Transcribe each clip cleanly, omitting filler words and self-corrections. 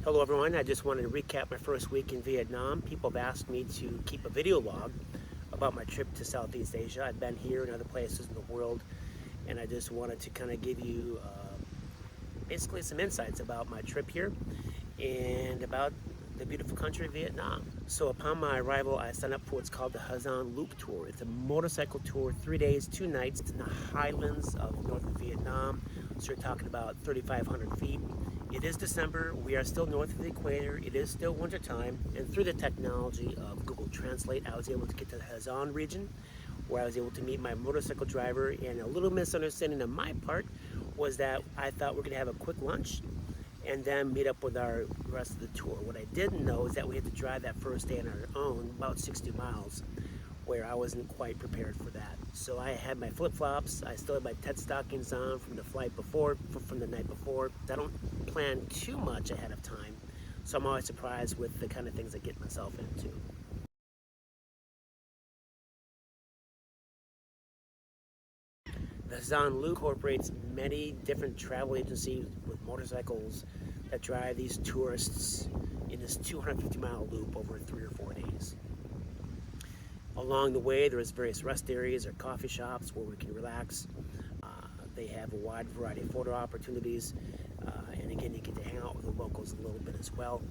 Hello everyone, I just wanted to recap my first week in Vietnam. People have asked me to keep a video log about my trip to Southeast Asia. I've been here and other places in the world, and I just wanted to kind of give you basically some insights about my trip here and about the beautiful country of Vietnam. So upon my arrival, I signed up for what's called the Ha Giang Loop Tour. It's a motorcycle tour, 3 days, 2 nights in the highlands of northern Vietnam. So you're talking about 3,500 feet. It is December, we are still north of the equator, it is still winter time, and through the technology of Google Translate, I was able to get to the Ha Giang region, where I was able to meet my motorcycle driver, and a little misunderstanding on my part was that I thought we were going to have a quick lunch and then meet up with our rest of the tour. What I didn't know is that we had to drive that first day on our own, about 60 miles, where I wasn't quite prepared for that. So I had my flip-flops, I still had my Ted stockings on from the flight before, from the night before. I don't plan too much ahead of time, so I'm always surprised with the kind of things I get myself into. The Ha Giang Loop incorporates many different travel agencies with motorcycles that drive these tourists in this 250-mile loop over 3 or 4 days. Along the way, there's various rest areas or coffee shops where we can relax. They have a wide variety of photo opportunities, and again, you get to hang out with the locals a little bit as well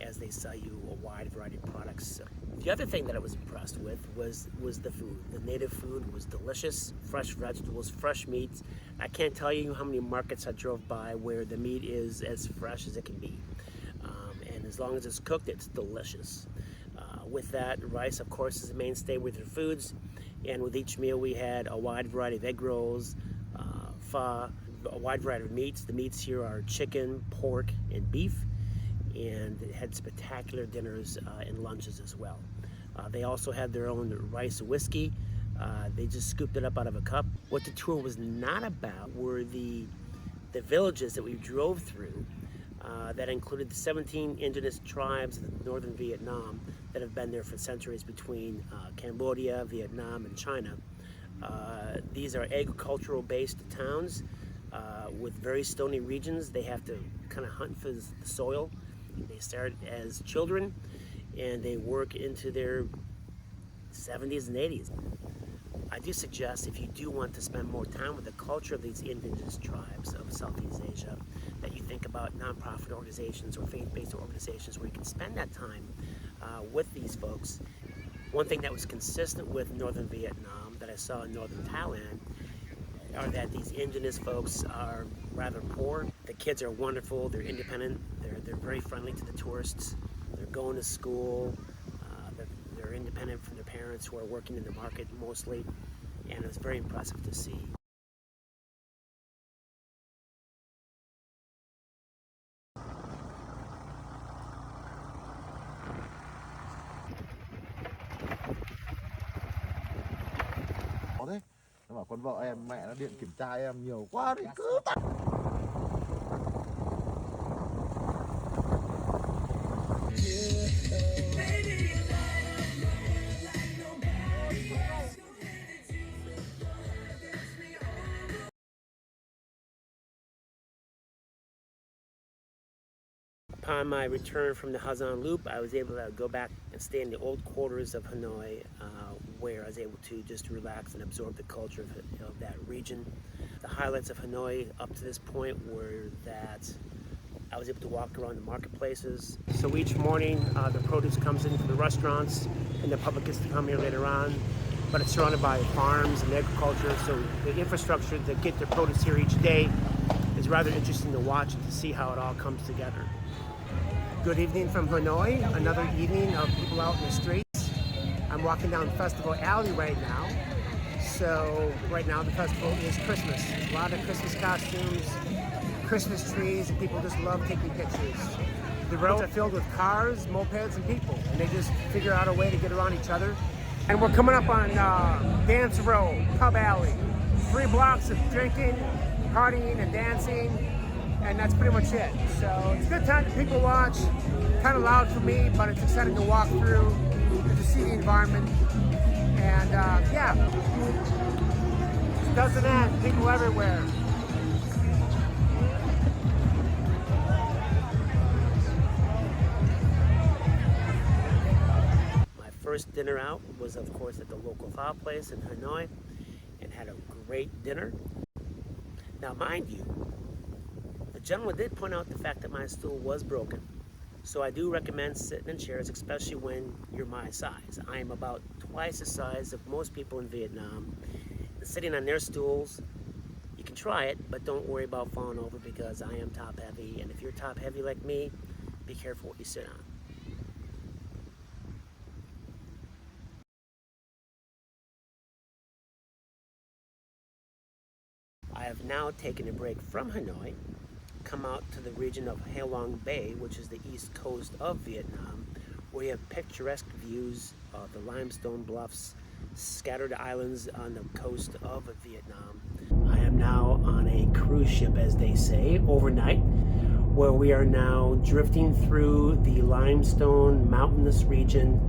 as they sell you a wide variety of products. The other thing that I was impressed with was the food. The native food was delicious, fresh vegetables, fresh meats. I can't tell you how many markets I drove by where the meat is as fresh as it can be. And as long as it's cooked, it's delicious. With that, rice, of course, is the mainstay with your foods. And with each meal, we had a wide variety of egg rolls, pho, a wide variety of meats. The meats here are chicken, pork, and beef. And it had spectacular dinners and lunches as well. They also had their own rice whiskey. They just scooped it up out of a cup. What the tour was not about were the villages that we drove through. That included the 17 indigenous tribes of northern Vietnam that have been there for centuries between Cambodia, Vietnam, and China. These are agricultural-based towns with very stony regions. They have to kind of hunt for the soil. They start as children and they work into their 70s and 80s. I do suggest, if you do want to spend more time with the culture of these indigenous tribes of Southeast Asia, that you think about nonprofit organizations or faith-based organizations where you can spend that time with these folks. One thing that was consistent with northern Vietnam that I saw in northern Thailand are that these indigenous folks are rather poor. The kids are wonderful, they're independent, they're very friendly to the tourists, they're going to school, they're independent from their parents who are working in the market mostly, and it's very impressive to see. Thế nó bảo con vợ em mẹ nó điện kiểm tra em nhiều quá thì cứ tắt. Upon my return from the Ha Giang Loop, I was able to go back and stay in the old quarters of Hanoi, where I was able to just relax and absorb the culture of that region. The highlights of Hanoi up to this point were that I was able to walk around the marketplaces. So each morning, the produce comes in from the restaurants, and the public gets to come here later on. But it's surrounded by farms and agriculture, so the infrastructure to get the produce here each day is rather interesting to watch and to see how it all comes together. Good evening from Hanoi, another evening of people out in the streets. I'm walking down Festival Alley right now. So right now the festival is Christmas. A lot of Christmas costumes, Christmas trees, and people just love taking pictures. The roads are filled with cars, mopeds, and people, and they just figure out a way to get around each other. And we're coming up on Dance Road, Pub Alley. 3 blocks of drinking, partying, and dancing. And that's pretty much it. So it's a good time to people watch. Kind of loud for me, but it's exciting to walk through and to see the environment. And yeah, it doesn't end. People everywhere. dinner out was, of course, at the local pho place in Hanoi, and had a great dinner. Now, mind you, the gentleman did point out the fact that my stool was broken. So I do recommend sitting in chairs, especially when you're my size. I am about twice the size of most people in Vietnam. And sitting on their stools, you can try it, but don't worry about falling over because I am top heavy. And if you're top heavy like me, be careful what you sit on. I have now taken a break from Hanoi, come out to the region of Ha Long Bay, which is the east coast of Vietnam, where you have picturesque views of the limestone bluffs, scattered islands on the coast of Vietnam. I am now on a cruise ship, as they say, overnight, where we are now drifting through the limestone mountainous region.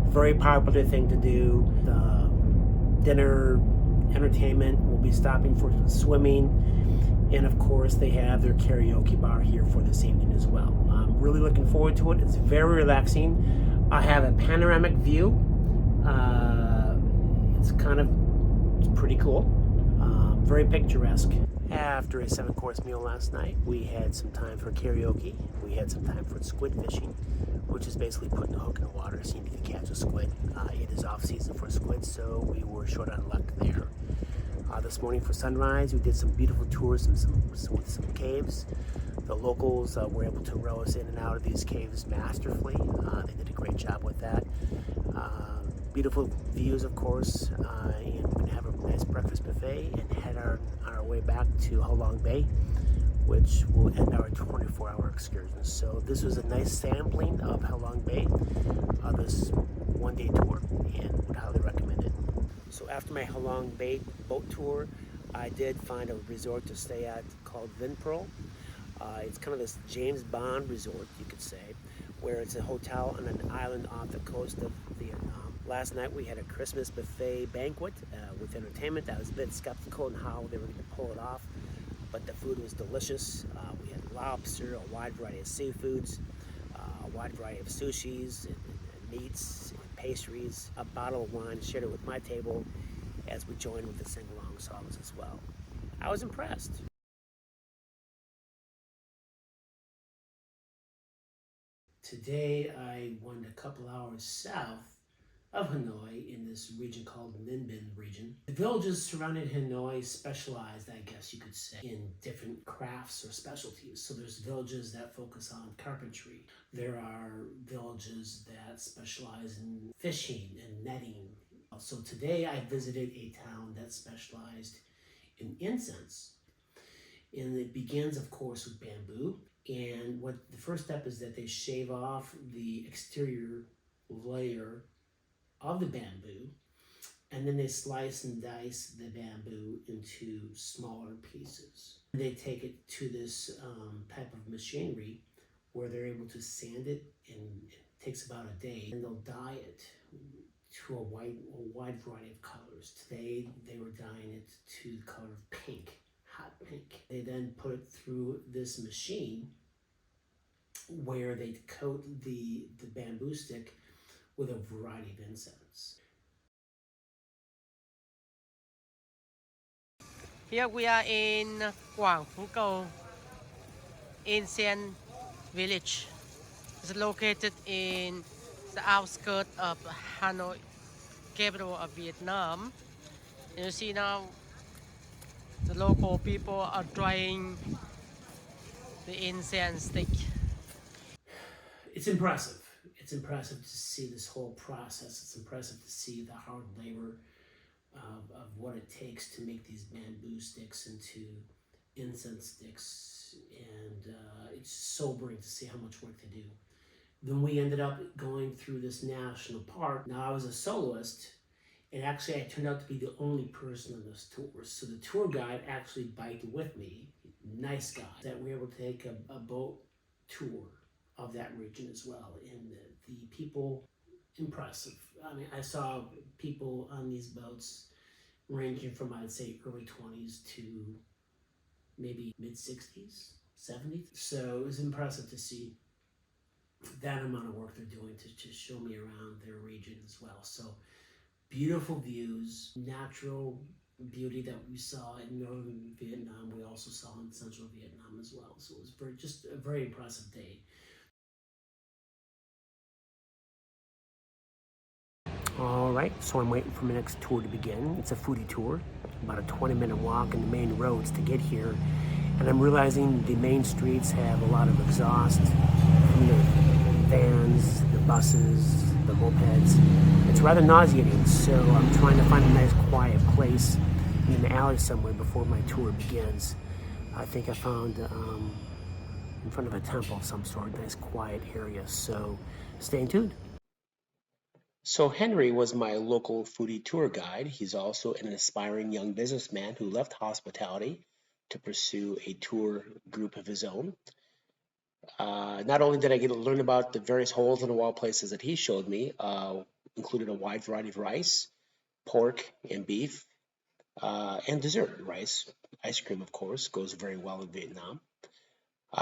Very popular thing to do. The dinner, entertainment, we'll be stopping for swimming, and of course they have their karaoke bar here for this evening as well. I'm really looking forward to it. It's very relaxing. I have a panoramic view. It's pretty cool. Very picturesque. After a 7-course meal last night, we had some time for karaoke. We had some time for squid fishing, which is basically putting a hook in the water, seeing if you can catch a squid. It is off season for squid, so we were short on luck there. This morning for sunrise, we did some beautiful tours with some caves. The locals were able to row us in and out of these caves masterfully. They did a great job with that. Beautiful views, of course, and we're going to have a nice breakfast buffet and head our way back to Ha Long Bay, which will end our 24-hour excursion. So this was a nice sampling of Ha Long Bay, this one-day tour, and would highly recommend it. So after my Ha Long Bay boat tour, I did find a resort to stay at called Vinpearl. It's kind of this James Bond resort, you could say, where it's a hotel on an island off the coast of Vietnam. Last night we had a Christmas buffet banquet with entertainment. I was a bit skeptical on how they were going to pull it off, but the food was delicious. We had lobster, a wide variety of seafoods, a wide variety of sushis and meats and pastries, a bottle of wine, shared it with my table as we joined with the sing-along songs as well. I was impressed. Today I went a couple hours south of Hanoi in this region called Ninh Binh region. The villages surrounding Hanoi specialized, I guess you could say, in different crafts or specialties. So there's villages that focus on carpentry. There are villages that specialize in fishing and netting. So today I visited a town that specialized in incense. And it begins, of course, with bamboo. And what the first step is that they shave off the exterior layer of the bamboo, and then they slice and dice the bamboo into smaller pieces. They take it to this type of machinery where they're able to sand it, and it takes about a day, and they'll dye it to a wide variety of colors. Today they were dyeing it to the color of pink, hot pink. They then put it through this machine where they coat the bamboo stick with a variety of incense. Here we are in Quảng Phú Cầu Ancient Village. It's located in the outskirts of Hanoi, capital of Vietnam. And you see now the local people are drying the incense stick. It's impressive. It's impressive to see this whole process. It's impressive to see the hard labor of what it takes to make these bamboo sticks into incense sticks, and it's sobering to see how much work they do. Then we ended up going through this national park. Now I was a soloist, and actually I turned out to be the only person on this tour. So the tour guide actually biked with me, nice guy, that we were able to take a boat tour of that region as well. And the people, impressive. I mean, I saw people on these boats ranging from, I'd say, early 20s to maybe mid 60s, 70s. So it was impressive to see. that amount of work they're doing to just show me around their region as well. So beautiful views, natural beauty that we saw in northern Vietnam, we also saw in central Vietnam as well. So it was just a very impressive day. All right, so I'm waiting for my next tour to begin. It's a foodie tour, about a 20-minute walk in the main roads to get here. And I'm realizing the main streets have a lot of exhaust from the vans, the buses, the mopeds. It's rather nauseating, so I'm trying to find a nice quiet place in an alley somewhere before my tour begins. I think I found in front of a temple of some sort, nice quiet area, so stay tuned. So Henry was my local foodie tour guide. He's also an aspiring young businessman who left hospitality to pursue a tour group of his own. Not only did I get to learn about the various holes in the wall places that he showed me, included a wide variety of rice, pork, and beef, and dessert. Rice, ice cream, of course, goes very well in Vietnam.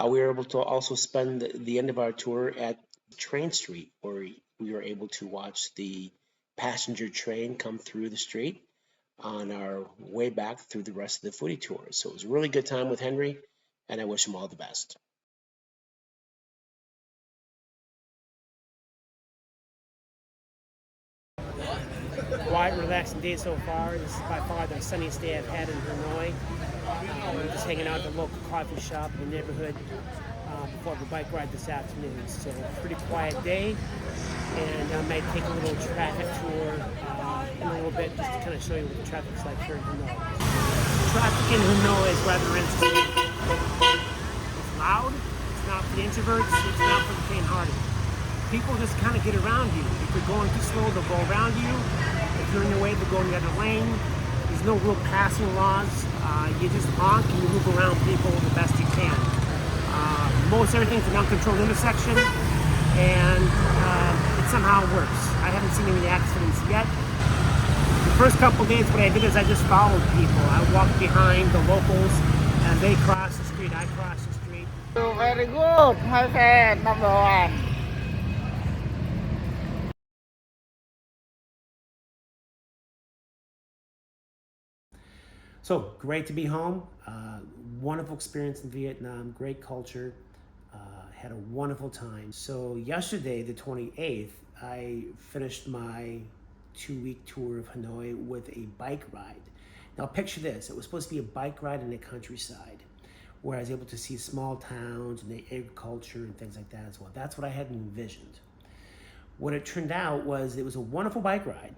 We were able to also spend the end of our tour at Train Street, where we were able to watch the passenger train come through the street on our way back through the rest of the foodie tour. So it was a really good time with Henry, and I wish him all the best. Quiet, relaxing day so far. This is by far the sunniest day I've had in Hanoi. We're just hanging out at the local coffee shop in the neighborhood before the bike ride this afternoon. So pretty quiet day, and I might take a little traffic tour in a little bit just to kind of show you what the traffic's like here in Hanoi. Traffic in Hanoi is rather interesting. It's loud. It's not for the introverts. It's not for the faint-hearted. People just kind of get around you. If you're going too slow, they'll go around you. If you're in your way, they'll go in the other lane. There's no real passing laws. You just honk and you move around people the best you can. Most everything's an uncontrolled intersection, and it somehow works. I haven't seen any accidents yet. The first couple days, what I did is I just followed people. I walked behind the locals, and they crossed the street. I crossed the street. Very good, my friend, number one. So great to be home. Wonderful experience in Vietnam. Great culture. Had a wonderful time. So yesterday, the 28th, I finished my 2-week tour of Hanoi with a bike ride. Now picture this. It was supposed to be a bike ride in the countryside, where I was able to see small towns and the agriculture and things like that as well. That's what I had envisioned. What it turned out was it was a wonderful bike ride,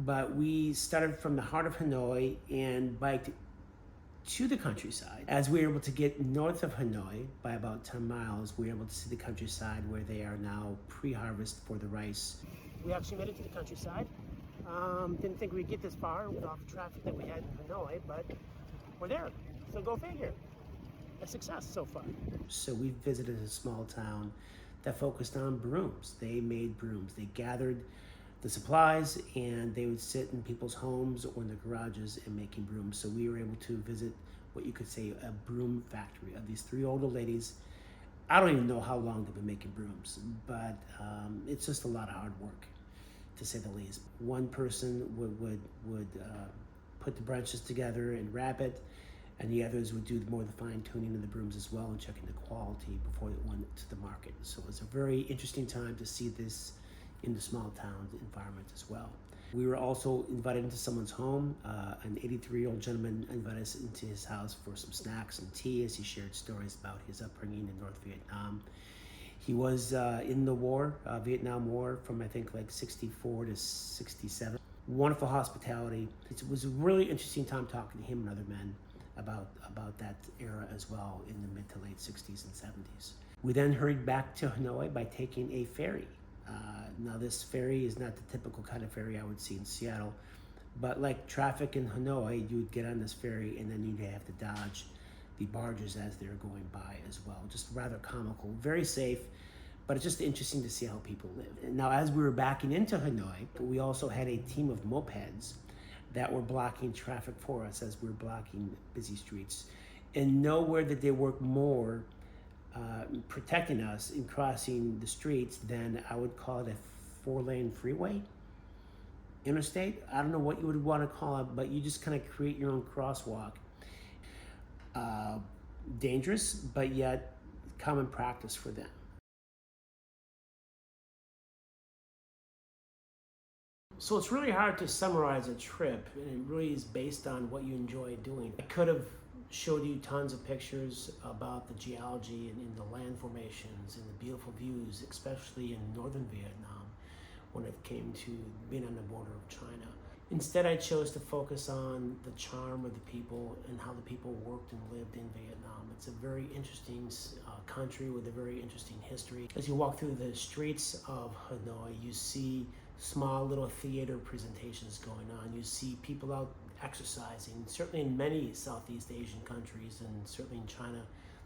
but we started from the heart of Hanoi and biked to the countryside. As we were able to get north of Hanoi by about 10 miles, we were able to see the countryside where they are now pre-harvest for the rice. We actually made it to the countryside. Didn't think we'd get this far with all the traffic that we had in Hanoi, but we're there, so go figure. A success so far. So we visited a small town that focused on brooms. They made brooms. They gathered the supplies and they would sit in people's homes or in their garages and making brooms. So we were able to visit what you could say a broom factory of these 3 older ladies. I don't even know how long they've been making brooms, but it's just a lot of hard work, to say the least. One person would put the branches together and wrap it, and the others would do more of the fine-tuning of the brooms as well and checking the quality before it went to the market. So it was a very interesting time to see this in the small town environment as well. We were also invited into someone's home. An 83-year-old gentleman invited us into his house for some snacks and tea as he shared stories about his upbringing in North Vietnam. He was in the war, Vietnam War, from I think like 64 to 67. Wonderful hospitality. It was a really interesting time talking to him and other men about that era as well in the mid to late 60s and 70s. We then hurried back to Hanoi by taking a ferry. Now this ferry is not the typical kind of ferry I would see in Seattle, but like traffic in Hanoi, you would get on this ferry and then you'd have to dodge the barges as they're going by as well. Just rather comical, very safe, but it's just interesting to see how people live. Now as we were backing into Hanoi, we also had a team of mopeds that were blocking traffic for us as we were blocking busy streets. And nowhere did they work more protecting us in crossing the streets, then I would call it a 4-lane freeway, interstate. I don't know what you would want to call it, but you just kind of create your own crosswalk. Dangerous, but yet common practice for them. So it's really hard to summarize a trip, and it really is based on what you enjoy doing. I could have showed you tons of pictures about the geology and in the land formations and the beautiful views, especially in northern Vietnam when it came to being on the border of China. Instead, I chose to focus on the charm of the people and how the people worked and lived in Vietnam. It's a very interesting country with a very interesting history. As you walk through the streets of Hanoi, you see small little theater presentations going on. You see people out exercising. Certainly in many Southeast Asian countries, and certainly in China,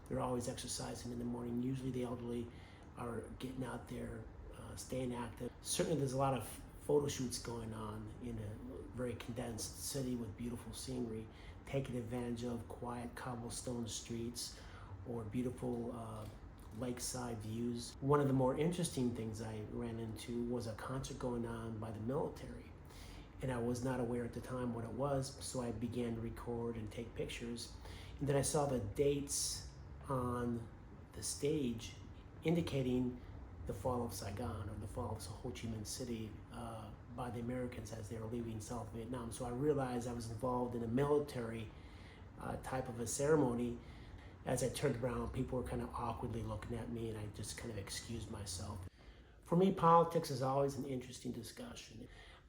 they're always exercising in the morning. Usually the elderly are getting out there, staying active. Certainly there's a lot of photo shoots going on in a very condensed city with beautiful scenery, taking advantage of quiet cobblestone streets or beautiful lakeside views. One of the more interesting things I ran into was a concert going on by the military, and I was not aware at the time what it was, so I began to record and take pictures. And then I saw the dates on the stage indicating the fall of Saigon, or the fall of Ho Chi Minh City, by the Americans as they were leaving South Vietnam. So I realized I was involved in a military type of a ceremony. As I turned around, people were kind of awkwardly looking at me, and I just kind of excused myself. For me, politics is always an interesting discussion.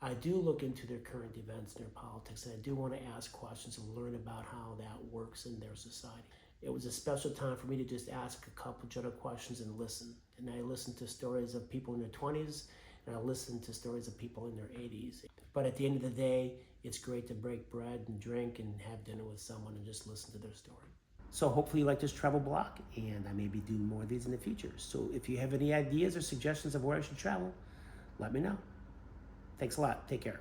I do look into their current events and their politics, and I do want to ask questions and learn about how that works in their society. It was a special time for me to just ask a couple general questions and listen. And I listened to stories of people in their 20s, and I listened to stories of people in their 80s. But at the end of the day, it's great to break bread and drink and have dinner with someone and just listen to their story. So hopefully you like this travel blog, and I may be doing more of these in the future. So if you have any ideas or suggestions of where I should travel, let me know. Thanks a lot. Take care.